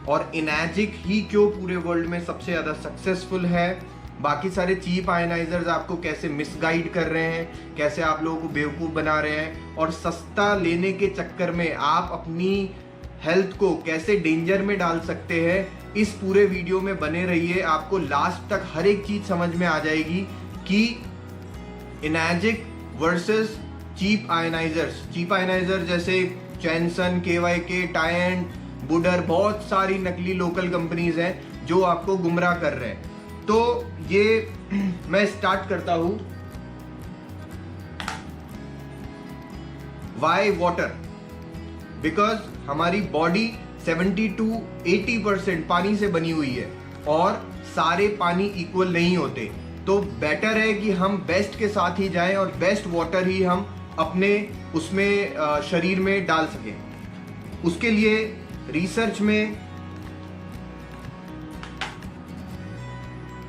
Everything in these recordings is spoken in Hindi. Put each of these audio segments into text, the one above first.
और इनैजिक ही क्यों पूरे वर्ल्ड में सबसे ज़्यादा सक्सेसफुल है। बाकी सारे चीप आयनाइजर्स आपको कैसे मिसगाइड कर रहे हैं, कैसे आप लोगों को बेवकूफ़ बना रहे हैं, और सस्ता लेने के चक्कर में आप अपनी हेल्थ को कैसे डेंजर में डाल सकते हैं, इस पूरे वीडियो में बने रहिए। आपको लास्ट तक हर एक चीज़ समझ में आ जाएगी कि इनैजिक वर्सेस चीप आयनाइजर्स। चीप आयनाइजर जैसे चैनसन, KYK, टायंट, बुडर, बहुत सारी नकली लोकल कंपनीज हैं जो आपको गुमराह कर रहे हैं। तो ये मैं स्टार्ट करता हूं। Y water? बिकॉज हमारी बॉडी 70 to 80% पानी से बनी हुई है और सारे पानी इक्वल नहीं होते। तो बेटर है कि हम बेस्ट के साथ ही जाएं और बेस्ट वाटर ही हम अपने उसमें शरीर में डाल सकें। उसके लिए रिसर्च में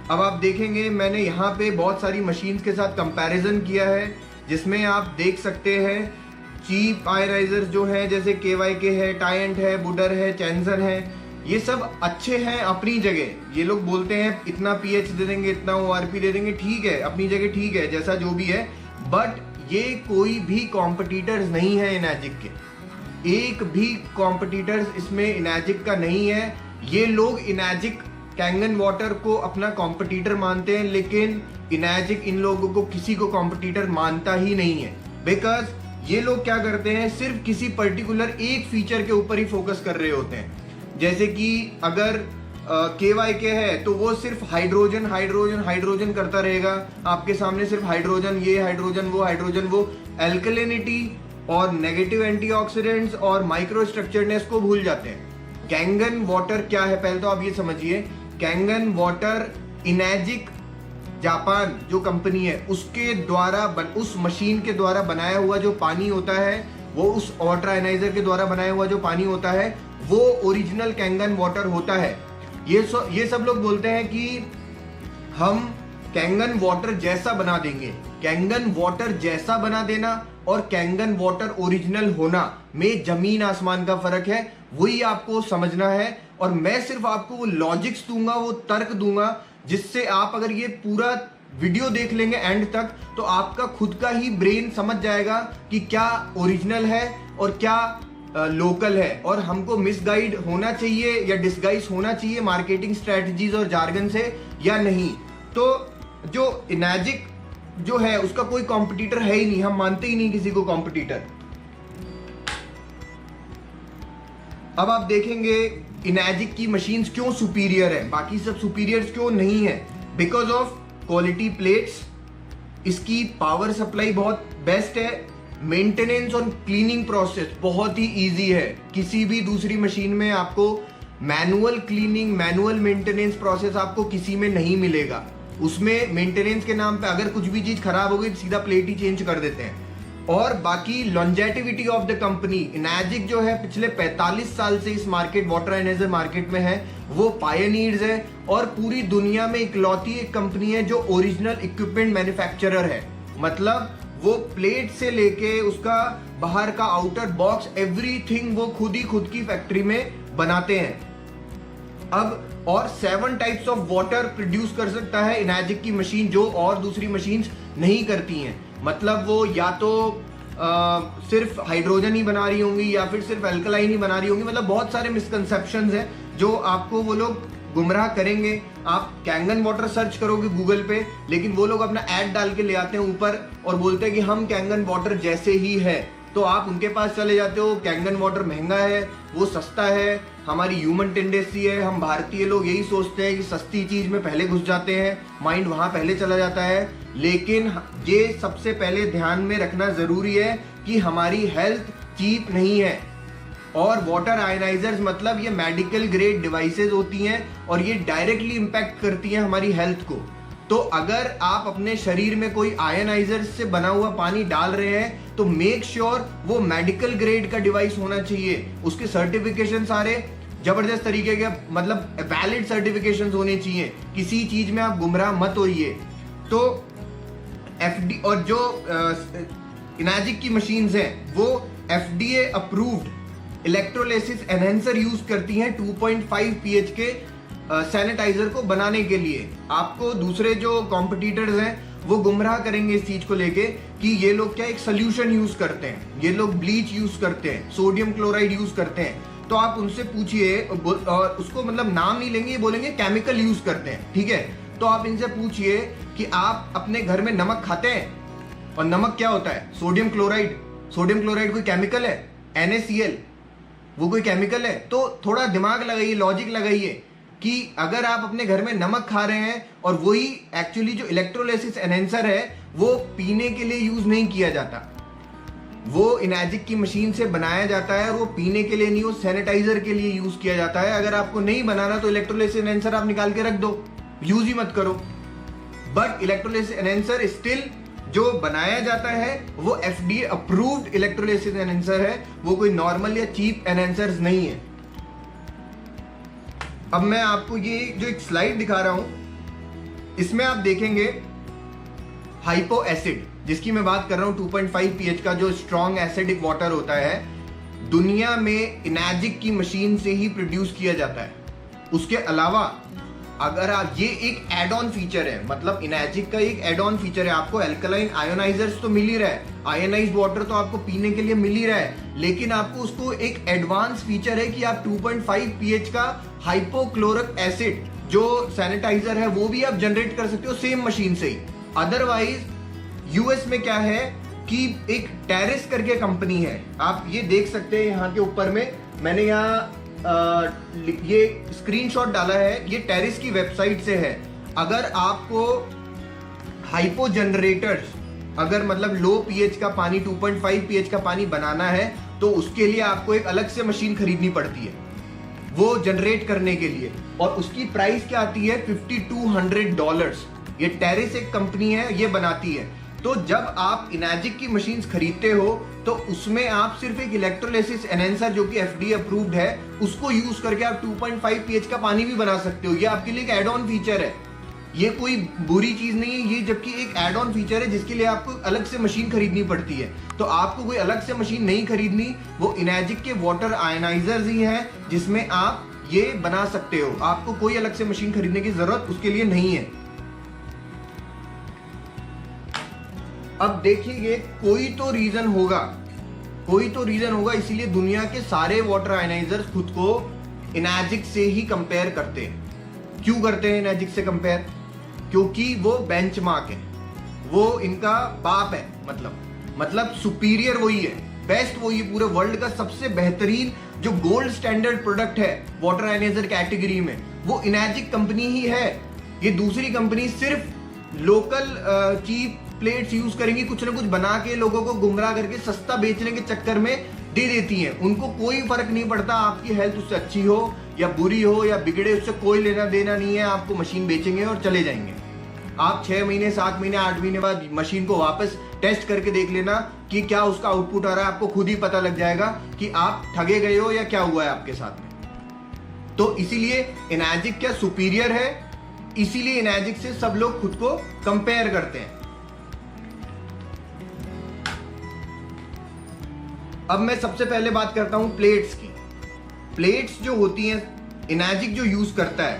अब आप देखेंगे, मैंने यहाँ पे बहुत सारी मशीन्स के साथ कंपैरिजन किया है, जिसमें आप देख सकते हैं चीप आयनाइजर्स जो है जैसे KYK है, टायंट है, बुडर है, चैनसन है, ये सब अच्छे हैं अपनी जगह। ये लोग बोलते हैं इतना pH दे देंगे, इतना ORP दे देंगे, ठीक है, अपनी जगह ठीक है, जैसा जो भी है। बट ये कोई भी कॉम्पिटिटर्स नहीं है इनैजिक के। एक भी कॉम्पिटिटर्स इसमें इनैजिक का नहीं है। ये लोग इनैजिक कैंगन वाटर को अपना कॉम्पिटिटर मानते हैं, लेकिन इनैजिक इन लोगों को किसी को कॉम्पिटिटर मानता ही नहीं है। बिकॉज ये लोग क्या करते हैं, सिर्फ किसी पर्टिकुलर एक फीचर के ऊपर ही फोकस कर रहे होते हैं। जैसे कि अगर KYK है तो वो सिर्फ हाइड्रोजन हाइड्रोजन हाइड्रोजन करता रहेगा, आपके सामने सिर्फ हाइड्रोजन, ये हाइड्रोजन वो हाइड्रोजन वो। एल्कलिनिटी और नेगेटिव एंटीऑक्सीडेंट्स और माइक्रो स्ट्रक्चरनेस को भूल जाते हैं। कैंगन वाटर क्या है, पहले तो आप ये समझिए। कैंगन वाटर इनैजिक जापान जो कंपनी है उसके द्वारा उस मशीन के द्वारा बनाया हुआ जो पानी होता है, वो उस वाटर आयनाइजर के द्वारा बनाया हुआ जो पानी होता है, वो ओरिजिनल कैंगन वाटर होता है। ये सब लोग बोलते हैं कि हम कैंगन वाटर जैसा बना देंगे। कैंगन वाटर जैसा बना देना और कैंगन वाटर ओरिजिनल होना में जमीन आसमान का फर्क है, वही आपको समझना है। और मैं सिर्फ आपको वो लॉजिक्स दूंगा, वो तर्क दूंगा, जिससे आप अगर ये पूरा वीडियो देख लेंगे एंड तक, तो आपका खुद का ही ब्रेन समझ जाएगा कि क्या ओरिजिनल है और क्या लोकल है, और हमको मिसगाइड होना चाहिए या डिसगाइज होना चाहिए मार्केटिंग स्ट्रेटजीज और जार्गन से या नहीं। तो जो इनैजिक जो है उसका कोई कॉम्पिटिटर है ही नहीं, हम मानते ही नहीं किसी को कॉम्पिटिटर। अब आप देखेंगे इनैजिक की मशीन्स क्यों सुपीरियर है, बाकी सब सुपीरियर्स क्यों नहीं है। बिकॉज ऑफ क्वालिटी प्लेट्स, इसकी पावर सप्लाई बहुत बेस्ट है, मेंटेनेंस और क्लीनिंग प्रोसेस बहुत ही इजी है। किसी भी दूसरी मशीन में आपको manual cleaning, manual maintenance process आपको किसी में नहीं मिलेगा। उसमें मेंटेनेंस के नाम पे अगर कुछ भी चीज खराब हो गई तो सीधा प्लेट ही चेंज कर देते हैं। और बाकी लॉन्जेटिविटी ऑफ द कंपनी, इनैजिक जो है पिछले 45 साल से इस मार्केट, वाटर आयनाइजर मार्केट में है, वो पायनियर्स है और पूरी दुनिया में इकलौती एक कंपनी है जो ओरिजिनल इक्विपमेंट मैन्युफैक्चरर है। मतलब वो प्लेट से लेके उसका बाहर का आउटर बॉक्स, एवरीथिंग वो खुद ही खुद की फैक्ट्री में बनाते हैं। अब और 7 टाइप्स ऑफ वाटर प्रोड्यूस कर सकता है इनैजिक की मशीन, जो और दूसरी मशीन्स नहीं करती हैं। मतलब वो या तो सिर्फ हाइड्रोजन ही बना रही होंगी या फिर सिर्फ अल्कलाइन ही बना रही होंगी। मतलब बहुत सारे मिसकंसेप्शंस हैं जो आपको वो लोग गुमराह करेंगे। आप कैंगन वाटर सर्च करोगे गूगल पे, लेकिन वो लोग अपना ऐड डाल के ले आते हैं ऊपर और बोलते हैं कि हम कैंगन वाटर जैसे ही है। तो आप उनके पास चले जाते हो, कैंगन वाटर महंगा है, वो सस्ता है। हमारी ह्यूमन टेंडेंसी है, हम भारतीय लोग यही सोचते हैं कि सस्ती चीज में पहले घुस जाते हैं, माइंड वहां पहले चला जाता है। लेकिन ये सबसे पहले ध्यान में रखना जरूरी है कि हमारी हेल्थ चीप नहीं है। और वाटर आयनाइजर्स मतलब ये मेडिकल ग्रेड डिवाइसेस होती हैं और ये डायरेक्टली इंपैक्ट करती हैं हमारी हेल्थ को। तो अगर आप अपने शरीर में कोई आयनाइजर से बना हुआ पानी डाल रहे हैं तो मेक श्योर वो मेडिकल ग्रेड का डिवाइस होना चाहिए। उसके सर्टिफिकेशन सारे जबरदस्त तरीके के, मतलब वैलिड सर्टिफिकेशन होने चाहिए। किसी चीज में आप गुमराह मत होइए। तो एफडी और जो इनैजिक की मशीन्स हैं वो FDA approved electrolysis enhancer use करती हैं 2.5 pH के सैनिटाइजर को बनाने के लिए। आपको दूसरे जो कॉम्पिटिटर्स हैं वो गुमराह करेंगे इस चीज को लेके कि ये लोग क्या एक सोल्यूशन यूज करते हैं, ये लोग ब्लीच यूज करते हैं, सोडियम क्लोराइड यूज करते हैं। तो आप उनसे पूछिए, और उसको मतलब नाम नहीं लेंगे, ये बोलेंगे केमिकल यूज करते हैं, ठीक है। तो आप इनसे पूछिए कि आप अपने घर में नमक खाते हैं, और नमक क्या होता है? Sodium chloride. सोडियम क्लोराइड कोई केमिकल है? NaCl वो कोई केमिकल है? तो थोड़ा दिमाग लगाइए, लॉजिक लगाइए कि अगर आप अपने घर में नमक खा रहे हैं और वही एक्चुअली जो इलेक्ट्रोलिसिस एनहेंसर है वो पीने के लिए यूज नहीं किया जाता, वो इनैजिक की मशीन से बनाया जाता है और वो पीने के लिए नहीं, वो सैनिटाइजर के लिए यूज किया जाता है। अगर आपको नहीं बनाना तो इलेक्ट्रोलिसिस एनहेंसर आप निकाल के रख दो, यूज ही मत करो। बट इलेक्ट्रोलिसिस एनहेंसर स्टिल जो बनाया जाता है वो FDA अप्रूव्ड इलेक्ट्रोलिसिस एनहेंसर है, वो कोई नॉर्मल या चीप एनहेंसर्स नहीं है। अब मैं आपको ये जो एक स्लाइड दिखा रहा हूं, इसमें आप देखेंगे हाइपो एसिड, जिसकी मैं बात कर रहा हूं 2.5 pH का जो स्ट्रॉन्ग एसिडिक वाटर होता है, दुनिया में इनैजिक की मशीन से ही प्रोड्यूस किया जाता है। उसके अलावा अगर आप, ये एक एड ऑन फीचर है, मतलब इनैजिक का एक एड ऑन फीचर है। आपको एल्कलाइन आयोनाइजर्स तो मिल ही रहा है, आयोनाइज्ड वाटर तो आपको पीने के लिए मिल ही रहा है, लेकिन आपको उसको एक एडवांस फीचर है कि आप 2.5 pH का हाइपोक्लोरिक एसिड जो सैनिटाइजर है वो भी आप जनरेट कर सकते हो सेम मशीन से ही। अदरवाइज यूएस में क्या है कि एक टेरिस करके कंपनी है, आप ये देख सकते हैं यहाँ के ऊपर में, मैंने यहाँ ये स्क्रीनशॉट डाला है, ये टेरिस की वेबसाइट से है। अगर आपको हाइपो जनरेटर्स, अगर मतलब लो पीएच का पानी 2.5 pH का पानी बनाना है तो उसके लिए आपको एक अलग से मशीन खरीदनी पड़ती है वो जनरेट करने के लिए, और उसकी प्राइस क्या आती है? $5,200। ये टेरिस एक कंपनी है, ये बनाती है। तो जब आप इनैजिक की मशीन्स खरीदते हो तो उसमें आप सिर्फ एक इलेक्ट्रोलिसिस एनहेंसर जो कि FDA अप्रूव्ड है उसको यूज करके आप 2.5 pH का पानी भी बना सकते हो। ये आपके लिए एक एड ऑन फीचर है, ये कोई बुरी चीज नहीं है, ये जबकि एक एड ऑन फीचर है जिसके लिए आपको अलग से मशीन खरीदनी पड़ती है। तो आपको कोई अलग से मशीन नहीं खरीदनी, वो इनैजिक के वाटर आयनाइजर्स ही हैं जिसमें आप ये बना सकते हो। आपको कोई अलग से मशीन खरीदने की जरूरत उसके लिए नहीं है। अब देखिए, कोई तो रीजन होगा, इसीलिए दुनिया के सारे वाटर आयनाइजर्स खुद को इनैजिक से ही कंपेयर करते हैं। क्यों करते हैं इनैजिक से कंपेयर? क्योंकि वो बेंचमार्क है, वो इनका बाप है, मतलब सुपीरियर वही है, बेस्ट वही है, पूरे वर्ल्ड का सबसे बेहतरीन जो गोल्ड स्टैंडर्ड प्रोडक्ट है वाटर आयनाइजर कैटेगरी में, वो इनैजिक कंपनी ही है। ये दूसरी कंपनी सिर्फ लोकल चीप प्लेट्स यूज करेंगी, कुछ ना कुछ बना के लोगों को गुमराह करके सस्ता बेचने के चक्कर में दे देती हैं। उनको कोई फर्क नहीं पड़ता आपकी हेल्थ उससे अच्छी हो या बुरी हो या बिगड़े, उससे कोई लेना देना नहीं है। आपको मशीन बेचेंगे और चले जाएंगे। आप 6 महीने 7 महीने 8 महीने बाद मशीन को वापस टेस्ट करके देख लेना कि क्या उसका आउटपुट आ रहा है, आपको खुद ही पता लग जाएगा कि आप ठगे गए हो या क्या हुआ है आपके साथ में। तो इसीलिए इनैजिक क्या सुपीरियर है, इसीलिए इनैजिक से सब लोग खुद को कंपेयर करते हैं। अब मैं सबसे पहले बात करता हूं प्लेट्स की। प्लेट्स जो होती हैं इनैजिक जो यूज करता है,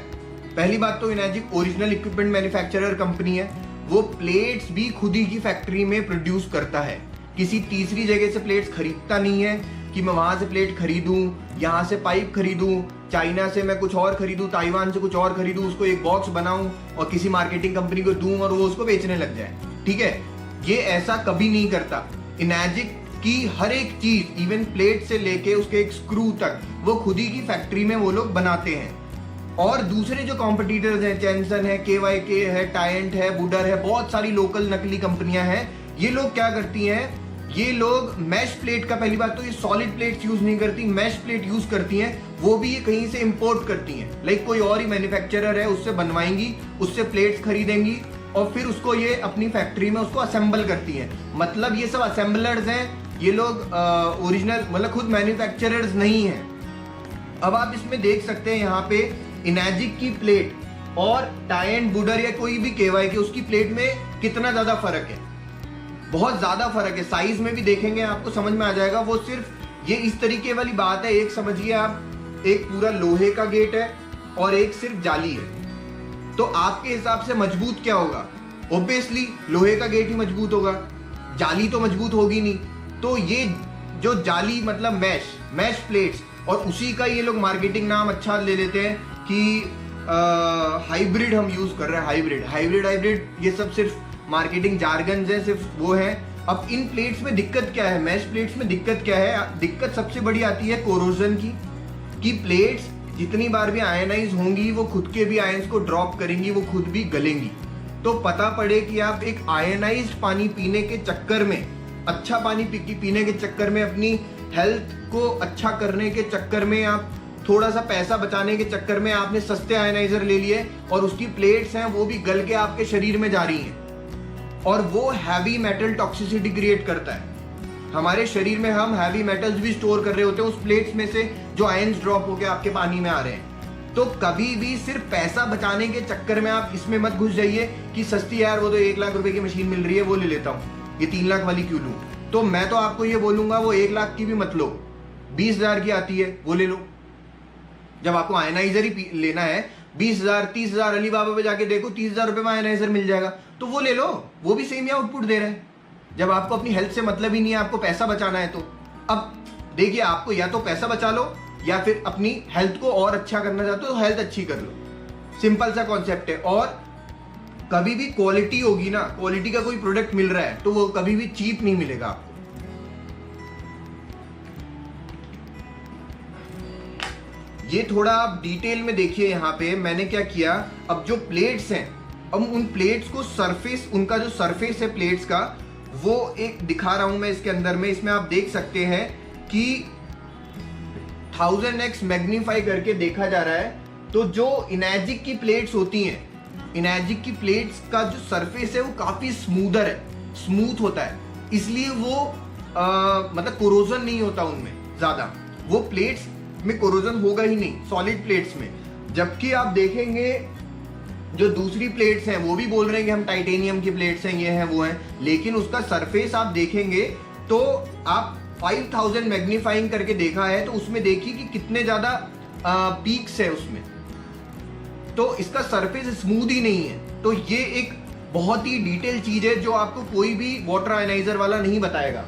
पहली बात तो इनैजिक ओरिजिनल इक्विपमेंट मैन्युफैक्चरर कंपनी है, वो प्लेट्स भी खुद ही की फैक्ट्री में प्रोड्यूस करता है, किसी तीसरी जगह से प्लेट्स खरीदता नहीं है कि मैं वहां से प्लेट खरीदूं, यहां से पाइप खरीदूं, चाइना से मैं कुछ और खरीदूं, ताइवान से कुछ और खरीदूं, उसको एक बॉक्स बनाऊं और किसी मार्केटिंग कंपनी को दूं और वो उसको बेचने लग जाए। ठीक है, ये ऐसा कभी नहीं करता। इनैजिक की हर एक चीज, इवन प्लेट से लेके उसके एक स्क्रू तक, वो खुद ही की फैक्ट्री में वो लोग बनाते हैं। और दूसरे जो कॉम्पिटिटर्स हैं, चैनसन है, KYK है, टायंट है, बुडर है, बहुत सारी लोकल नकली कंपनियां हैं, ये लोग क्या करती हैं, ये लोग मैश प्लेट का, पहली बात तो ये सॉलिड प्लेट्स यूज नहीं करती, मैश प्लेट यूज करती हैं, वो भी ये कहीं से इंपोर्ट करती हैं। लाइक कोई और ही मैन्युफैक्चरर है, उससे बनवाएंगी, उससे प्लेट्स खरीदेंगी और फिर उसको ये अपनी फैक्ट्री में उसको असेंबल करती हैं। मतलब ये सब असेंबलर्स हैं, ये लोग ओरिजिनल मतलब खुद मैन्युफैक्चरर्स नहीं हैं। अब आप इसमें देख सकते हैं यहाँ पे इनैजिक की प्लेट और टायंट, बुडर या कोई भी KYK उसकी प्लेट में कितना ज्यादा फर्क है, बहुत ज्यादा फर्क है। साइज में भी देखेंगे आपको समझ में आ जाएगा। वो सिर्फ ये इस तरीके वाली बात है, एक समझिए आप, एक पूरा लोहे का गेट है और एक सिर्फ जाली है। तो आपके हिसाब से मजबूत क्या होगा? ऑब्वियसली लोहे का गेट ही मजबूत होगा, जाली तो मजबूत होगी नहीं। तो ये जो जाली मतलब मैश प्लेट्स, और उसी का ये लोग मार्केटिंग नाम अच्छा ले लेते हैं कि हाइब्रिड हम यूज कर रहे हैं। हाइब्रिड ये सब सिर्फ मार्केटिंग जार्गन्स है, सिर्फ वो है। अब इन प्लेट्स में दिक्कत क्या है? मैश प्लेट्स में दिक्कत क्या है? दिक्कत सबसे बड़ी आती है कोरोजन की, कि प्लेट्स जितनी बार भी आयनाइज होंगी वो खुद के भी आयंस को ड्रॉप करेंगी, वो खुद भी गलेंगी। तो पता पड़े कि आप एक आयनाइज्ड पानी पीने के चक्कर में, अच्छा पानी पीने के चक्कर में, अपनी हेल्थ को अच्छा करने के चक्कर में, आप थोड़ा सा पैसा बचाने के चक्कर में आपने सस्ते आयनाइजर ले लिए और उसकी प्लेट्स हैं वो भी गल के आपके शरीर में जा रही हैं, और वो हैवी मेटल टॉक्सिसिटी क्रिएट करता है हमारे शरीर में। हम हैवी मेटल्स भी स्टोर कर रहे होते हैं उस प्लेट्स में से जो आयंस ड्रॉप होके आपके पानी में आ रहे हैं। तो कभी भी सिर्फ पैसा बचाने के चक्कर में आप इसमें मत घुस जाइए कि सस्ती यार वो तो 1 लाख रुपए की मशीन मिल रही है वो ले लेता हूँ, ये 3 लाख वाली क्यों लूं। तो मैं तो आपको ये बोलूंगा वो 1 लाख की भी मत लो, 20,000 की आती है वो ले लो। जब आपको आयनाइजर ही लेना है 20,000 30,000, अली बाबा पे जाके देखो 30,000 रुपए में आयनाइजर मिल जाएगा, तो वो ले लो, वो भी सेम ही आउटपुट दे रहे हैं। जब आपको अपनी हेल्थ से मतलब ही नहीं है, आपको पैसा बचाना है, तो अब देखिए आपको या तो पैसा बचा लो या फिर अपनी हेल्थ को और अच्छा करना चाहते हो तो हेल्थ अच्छी कर लो। सिंपल सा कॉन्सेप्ट है। और कभी भी क्वालिटी होगी ना, क्वालिटी का कोई प्रोडक्ट मिल रहा है तो वो कभी भी चीप नहीं मिलेगा आपको। ये थोड़ा आप डिटेल में देखिए। यहाँ पे मैंने क्या किया, अब जो प्लेट्स हैं, अब उन प्लेट्स को सरफेस, उनका जो सरफेस है प्लेट्स का, वो एक दिखा रहा हूं मैं इसके अंदर में। इसमें आप देख सकते हैं कि 1000x मैग्नीफाई करके देखा जा रहा है। तो जो इनर्जिक की प्लेट्स होती हैं, इनर्जिक की प्लेट्स का जो सरफेस है वो काफी स्मूदर है, स्मूथ होता है, इसलिए वो मतलब कोरोजन नहीं होता उनमें ज्यादा, वो प्लेट्स में कोरोजन होगा ही नहीं सॉलिड प्लेट्स में। जबकि आप देखेंगे जो दूसरी प्लेट्स हैं वो भी बोल रहे हैं कि हम टाइटेनियम की प्लेट्स हैं, ये हैं वो हैं, लेकिन उसका सरफेस आप देखेंगे तो आप 5000 मैग्नीफाइंग करके देखा है तो उसमें देखिए कि कितने ज्यादा पीक्स है उसमें, तो इसका सरफेस स्मूथ ही नहीं है। तो ये एक बहुत ही डिटेल चीज है जो आपको कोई भी वाटर आयनाइजर वाला नहीं बताएगा।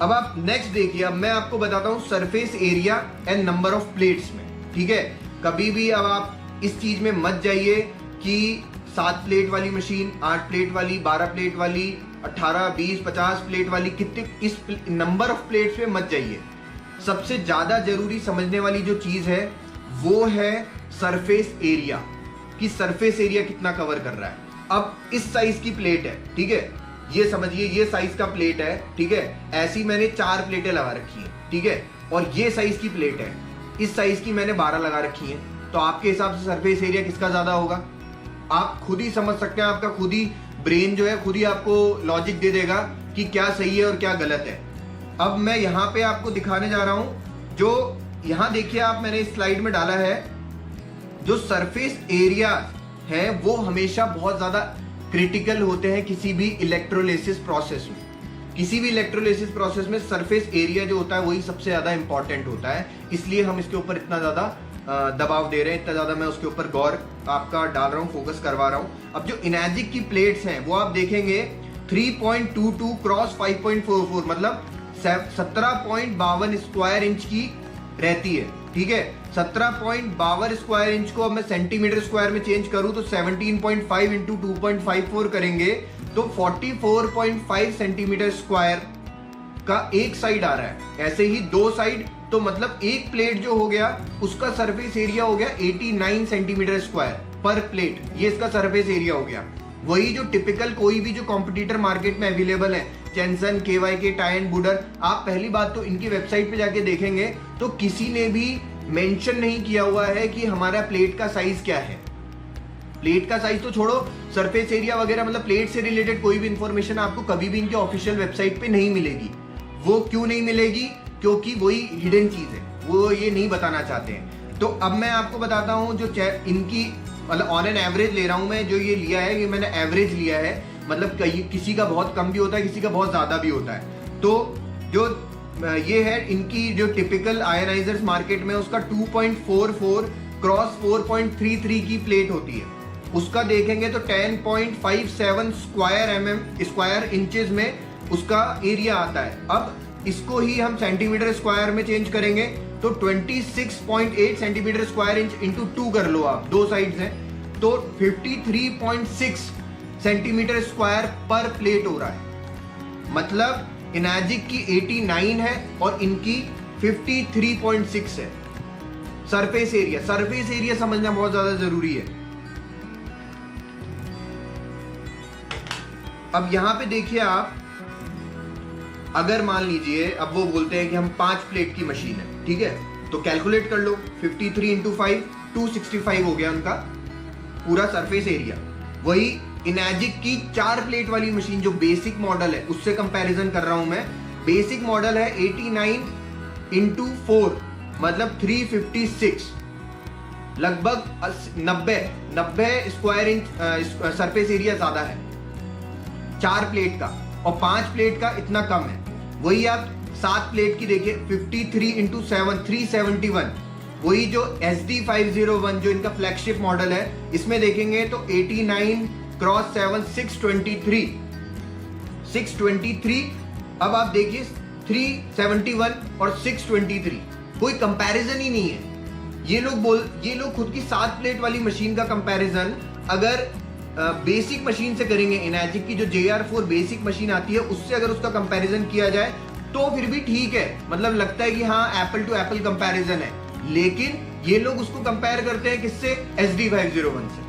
अब आप नेक्स्ट देखिए, अब मैं आपको बताता हूं surface area and number of plates में, ठीक है। कभी भी अब आप इस चीज में मत जाइए कि 7 प्लेट वाली मशीन, 8 प्लेट वाली, 12 प्लेट वाली, 18, 20, 50 प्लेट वाली, कितने, इस नंबर ऑफ प्लेट्स में मत जाइए। सबसे ज्यादा जरूरी समझने वाली जो चीज है वो है सरफेस एरिया, कि सरफेस एरिया कितना कवर कर रहा है। अब इस साइज की प्लेट है, ठीक है, ये समझिए ये साइज का प्लेट है, ठीक है, ऐसी मैंने 4 प्लेटें लगा रखी है, ठीक है, और ये साइज की प्लेट है, इस साइज की मैंने 12 लगा रखी है। तो आपके हिसाब से सरफेस एरिया किसका ज्यादा होगा? आप खुद ही समझ सकते हैं, आपका खुद ही ब्रेन जो है खुद ही आपको लॉजिक दे देगा कि क्या सही है और क्या गलत है। अब मैं यहाँ पे आपको दिखाने जा रहा हूं, जो यहाँ देखिए आप, मैंने इस स्लाइड में डाला है, जो सरफेस एरिया है वो हमेशा बहुत ज्यादा क्रिटिकल होते हैं किसी भी इलेक्ट्रोलिसिस प्रोसेस में। किसी भी इलेक्ट्रोलिसिस प्रोसेस में सरफेस एरिया जो होता है वही सबसे ज्यादा इंपॉर्टेंट होता है, इसलिए हम इसके ऊपर इतना ज्यादा दबाव दे रहे हैं, इतना ज्यादा मैं उसके ऊपर गौर आपका डाल रहा हूँ, फोकस करवा रहा हूँ। अब जो इनर्जिक की प्लेट्स हैं वो आप देखेंगे 3.22 क्रॉस 5.44, मतलब 17.52 स्क्वायर इंच की रहती है, ठीक है। 17.52 स्क्वायर इंच को अब मैं सेंटीमीटर स्क्वायर में चेंज करूं तो 17.5 इंटू 2.54 करेंगे तो 44.5 सेंटीमीटर स्क्वायर का एक साइड आ रहा है। ऐसे ही 2 साइड, तो मतलब एक प्लेट जो हो गया उसका सरफेस एरिया हो गया 89 सेंटीमीटर स्क्वायर पर प्लेट, ये इसका सरफेस एरिया हो गया। वही जो टिपिकल कोई भी जो कॉम्पिटिटर मार्केट में अवेलेबल है, चेंसन, केवाईके, टाई एंड बुडर, आप पहली बात तो इनकी वेबसाइट पे जाके देखेंगे तो किसी ने भी मेंशन नहीं किया हुआ है कि हमारा प्लेट का साइज क्या है। प्लेट का साइज तो छोड़ो, सरफेस एरिया वगैरह, मतलब प्लेट से रिलेटेड कोई भी इंफॉर्मेशन आपको कभी भी इनके ऑफिशियल वेबसाइट पे नहीं मिलेगी। वो क्यों नहीं मिलेगी? क्योंकि वही हिडन चीज है, वो ये नहीं बताना चाहते हैं। तो अब मैं आपको बताता हूँ जो इनकी, मतलब ऑन एन एवरेज ले रहा हूं मैं, जो ये लिया है, ये मैंने एवरेज लिया है, मतलब किसी का बहुत कम भी होता है, किसी का बहुत ज्यादा भी होता है। तो जो ये है इनकी जो टिपिकल आयनाइजर्स मार्केट में उसका 2.44 क्रॉस 4.33 की प्लेट होती है, उसका देखेंगे तो 10.57 स्क्वायर इंचेस में उसका एरिया आता है। अब इसको ही हम सेंटीमीटर स्क्वायर में चेंज करेंगे तो 26.8 सेंटीमीटर स्क्वायर इंच इंटू 2 कर लो आप, दो साइड्स हैं, तो 53.6 सेंटीमीटर स्क्वायर पर प्लेट हो रहा है। मतलब इनैजिक की 89 है और इनकी 53.6 है। सरफेस एरिया समझना बहुत ज्यादा जरूरी है। अब यहां पे देखिए आप, अगर मान लीजिए अब वो बोलते हैं कि हम 5 प्लेट की मशीन है, ठीक है, तो कैलकुलेट कर लो 53 इंटू 5 265 हो गया उनका पूरा सरफेस एरिया। वही इनैजिक की 4 प्लेट वाली मशीन जो बेसिक मॉडल है उससे कंपैरिजन कर रहा हूं मैं। बेसिक मॉडल है 89 इंटू 4 मतलब 356, लगभग 90 स्क्वायर इंच सरफेस एरिया ज्यादा है 4 प्लेट का, और 5 प्लेट का इतना कम है। वही आप 7 प्लेट की देखिए 53 इंटू 7 371। वही जो SD501 जो इनका फ्लैगशिप मॉडल है इसमें देखेंगे तो 89 क्रॉस 7 623। अब आप देखिए 371 और 623, कोई कंपैरिजन ही नहीं है। ये लोग खुद की 7 प्लेट वाली मशीन का कंपैरिजन अगर बेसिक मशीन से करेंगे, इनैजिक की जो JR4 बेसिक मशीन आती है उससे अगर उसका कंपैरिजन किया जाए तो फिर भी ठीक है, मतलब लगता है कि हाँ एप्पल टू एप्पल कंपैरिजन है। लेकिन ये लोग उसको कंपेयर करते हैं किससे? SD501 से।